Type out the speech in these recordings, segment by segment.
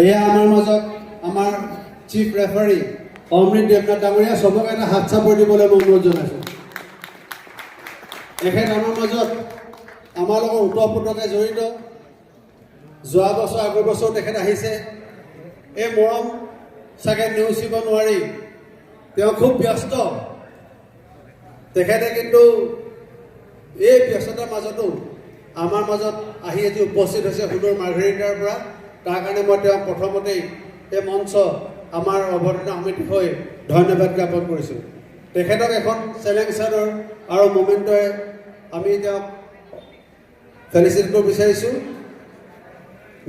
এয়া আমাৰ মাজত আমাৰ চিফ ৰেফাৰী অমৃত দেৱনাথ ডাঙৰীয়া, চবক এটা হাত চাপৰি দিবলৈ মই অনুৰোধ জনাইছোঁ। এখেত আমাৰ মাজত আমাৰ লগত ওতঃপ্ৰোতভাৱে জড়িত। যোৱা বছৰ আগৰ বছৰ তেখেত আহিছে। এই মৰম চাগে নেওচিব নোৱাৰি, তেওঁ খুব ব্যস্ত। তেখেতে কিন্তু এই ব্যস্ততাৰ মাজতো আমাৰ মাজত আহি আজি উপস্থিত হৈছে সুদূৰ মাৰ্ঘেৰিটাৰ পৰা। তাৰ কাৰণে মই তেওঁক প্ৰথমতেই এই মঞ্চ আমাৰ অৱতীৰ্ণ সমিতি হৈ ধন্যবাদ জ্ঞাপন কৰিছোঁ। তেখেতক এখন চেলেঞ্জ চাদৰ আৰু মমেণ্টৰে আমি তেওঁক ফেলিচিট কৰিব বিচাৰিছোঁ।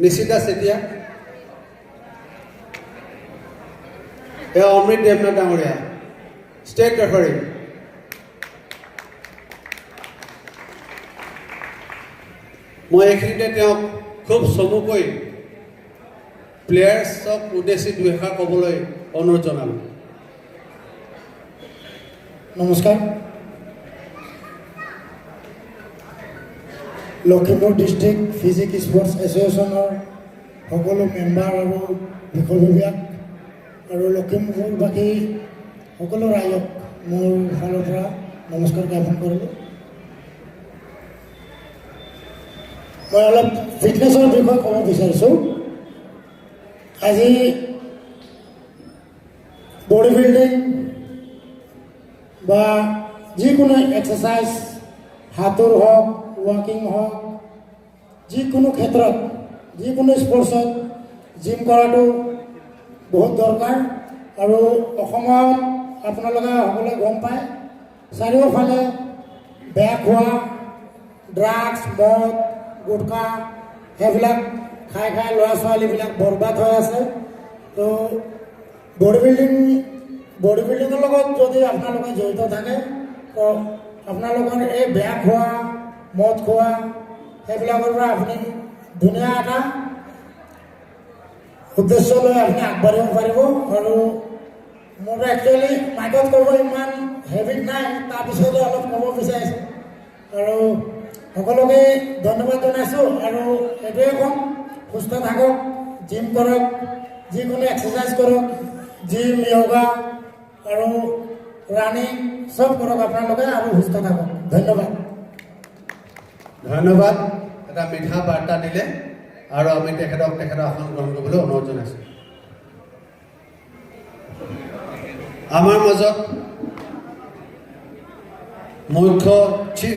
নিশিতা চেতিয়া, এয়া অমৃত দেৱনাথ ডাঙৰীয়া, ষ্টেট ৰেফাৰী। মই এইখিনিতে তেওঁক খুব চমুকৈ প্লেয়াৰ্ছক উদ্দেশ্যি দুআষাৰ ক'বলৈ অনুৰোধ জনালোঁ। নমস্কাৰ। লখিমপুৰ ডিষ্ট্ৰিক্ট ফিজিক স্পৰ্টছ এছ'চিয়েশ্যনৰ সকলো মেম্বাৰ আৰু বিষয় বিভাগ আৰু লখিমপুৰবাসী সকলো ৰাইজক মোৰ ফালৰ পৰা নমস্কাৰ জ্ঞাপন কৰিলোঁ। মই অলপ ফিটনেছৰ বিষয়ে ক'ব বিচাৰিছোঁ। আজি বডি বিল্ডিং বা যিকোনো এক্সাৰচাইজ, হাতৰ হওক, ৱাকিং হওক, যিকোনো ক্ষেত্ৰত, যিকোনো স্পৰ্টছত জিম কৰাটো বহুত দৰকাৰ। আৰু অসমত আপোনালোকে সকলোৱে গম পায়, চাৰিওফালে বেয়া খোৱা, ড্ৰাগছ, মদ, গুটখা সেইবিলাক খাই খাই ল'ৰা ছোৱালীবিলাক বৰবাদ হৈ আছে। তো বডি বিল্ডিঙৰ লগত যদি আপোনালোকে জড়িত থাকে, তো আপোনালোকৰ এই বেয়া খোৱা, মদ খোৱা সেইবিলাকৰ পৰা আপুনি ধুনীয়া এটা উদ্দেশ্য লৈ আপুনি আগবাঢ়িব পাৰিব। আৰু মোৰ একচুৱেলি মাইকত ক'ব ইমান হেবিট নাই, তাৰপিছতো অলপ ক'ব বিচাৰিছোঁ। আৰু সকলোকে ধন্যবাদ জনাইছোঁ। আৰু এইটোৱে ক'ম, সুস্থ থাকক, জিম কৰক, যিকোনো এক্সাৰচাইজ কৰক, জিম, য়োগা আৰু ৰানিং চব কৰক আপোনালোকে, আৰু সুস্থ থাকক। ধন্যবাদ। ধন্যবাদ, এটা মিঠা বাৰ্তা দিলে। আৰু আমি তেখেতৰ আসন গ্ৰহণ কৰিবলৈ অনুৰোধ জনাইছোঁ। আমাৰ মাজত মুখ্য চিফ